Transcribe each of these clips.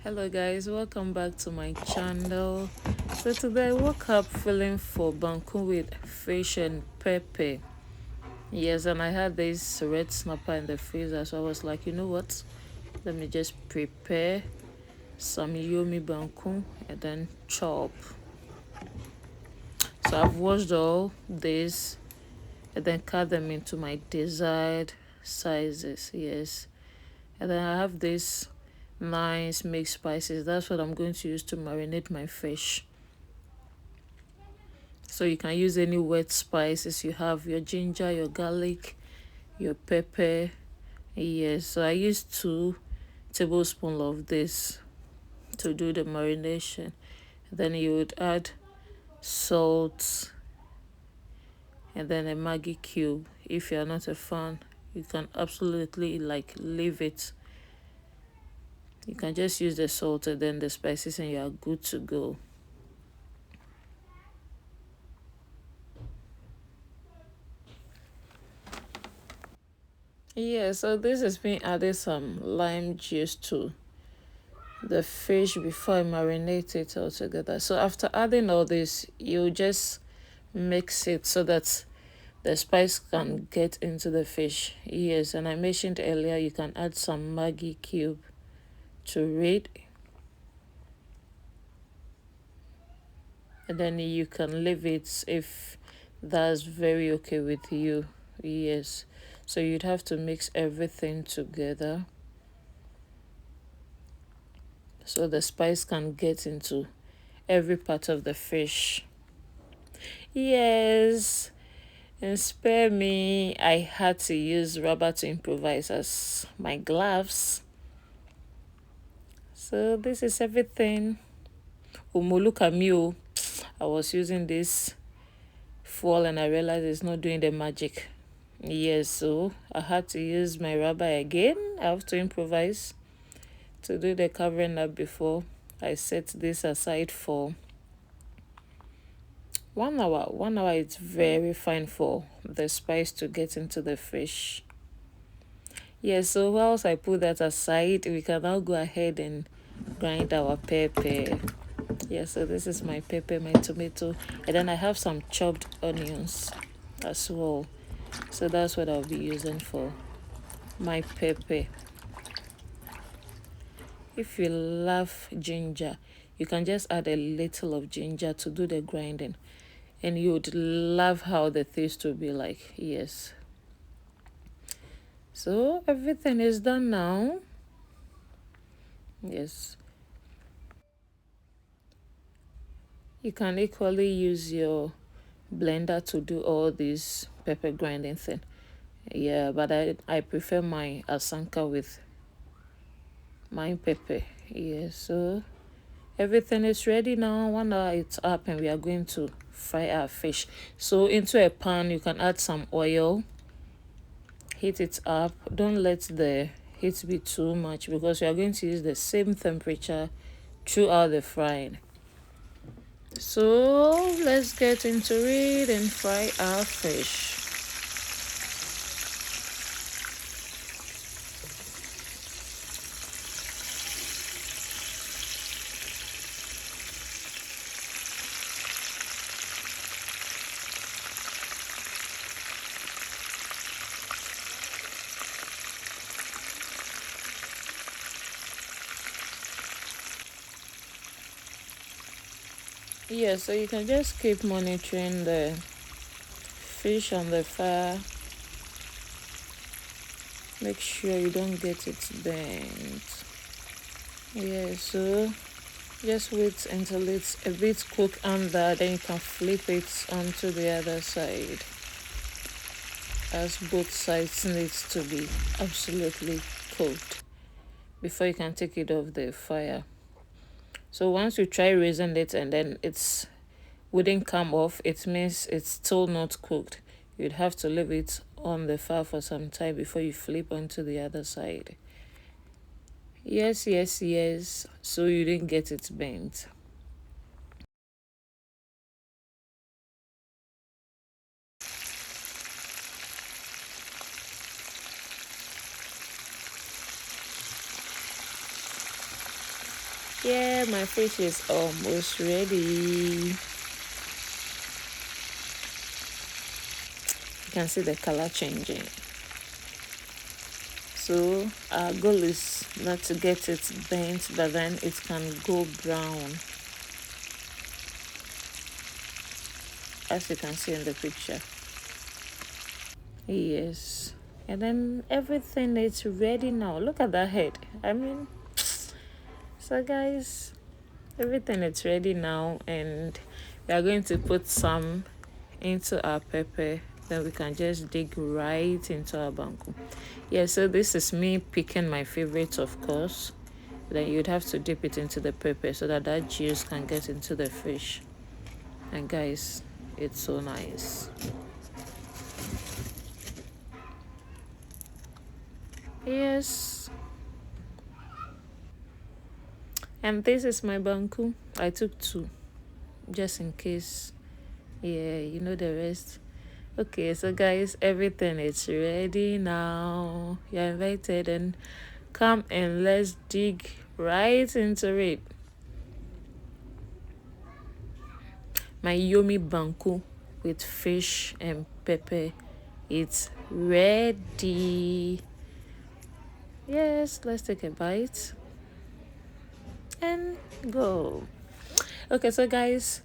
Hello guys, welcome back to my channel. So today I woke up feeling for Banku with fish and pepper. Yes, and I had this red snapper in the freezer, so I was like, you know what? Let me just prepare some yummy Banku and then chop. So I've washed all this and then cut them into my desired sizes. Yes, and then I have this nice mixed spices. That's what I'm going to use to marinate my fish. So you can use any wet spices you have, your ginger, your garlic, your pepper. Yes, so I used 2 tablespoons of this to do the marination. Then you would add salt and then a maggi cube. If you're not a fan, you can absolutely leave it. You can just use the salt and then the spices and you are good to go. Yeah, so this is me adding some lime juice to the fish before I marinate it all together. So after adding all this, you just mix it so that the spice can get into the fish. Yes, and I mentioned earlier you can add some maggi cube to it, and then you can leave it if that's very okay with you. Yes, so you'd have to mix everything together so the spice can get into every part of the fish. Yes, and spare me, I had to use rubber to improvise as my gloves. So this is everything. Omo, look at me. Oh. I was using this foil and I realized it's not doing the magic. Yes, so I had to use my rubber again. I have to improvise to do the covering up before I set this aside for 1 hour. 1 hour is very fine for the spice to get into the fish. Yes, so whilst I put that aside, we can now go ahead and grind our pepper. Yeah, so this is my pepper, my tomato, and then I have some chopped onions as well. So that's what I'll be using for my pepper. If you love ginger, you can just add a little of ginger to do the grinding, and you would love how the taste will be like. Yes. So everything is done now. Yes. You can equally use your blender to do all this pepper grinding thing. Yeah, but I prefer my asanka with my pepper. Yeah, so everything is ready now. 1 hour it's up and we are going to fry our fish. So into a pan you can add some oil, heat it up. Don't let the heat be too much because we are going to use the same temperature throughout the frying. So let's get into it and fry our fish. Yeah, so you can just keep monitoring the fish on the fire. Make sure you don't get it burnt. Yeah, so just wait until it's a bit cooked under, then you can flip it onto the other side, as both sides needs to be absolutely cooked before you can take it off the fire. So once you try raising it and then it's wouldn't come off, it means it's still not cooked. You'd have to leave it on the fire for some time before you flip onto the other side. Yes, yes, yes, so you didn't get it burnt. Yeah, my fish is almost ready. You can see the color changing. So our goal is not to get it burnt, but then it can go brown, as you can see in the picture. Yes. And then everything is ready now. Look at that head. I mean, so guys, everything is ready now, and we are going to put some into our pepper. Then we can just dig right into our banku. Yeah, so this is me picking my favorites, of course. Then you'd have to dip it into the pepper so that that juice can get into the fish. And guys, it's so nice. Yes. And this is my banku. I took two just in case. Yeah, you know the rest. Okay, so guys, everything is ready now. You're invited, and come and let's dig right into it. My yummy banku with fish and pepper. It's ready. Yes, let's take a bite and go. Okay, so guys,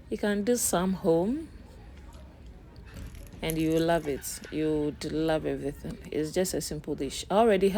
you can do some home and you will love it. You would love everything. It's just a simple dish. I already have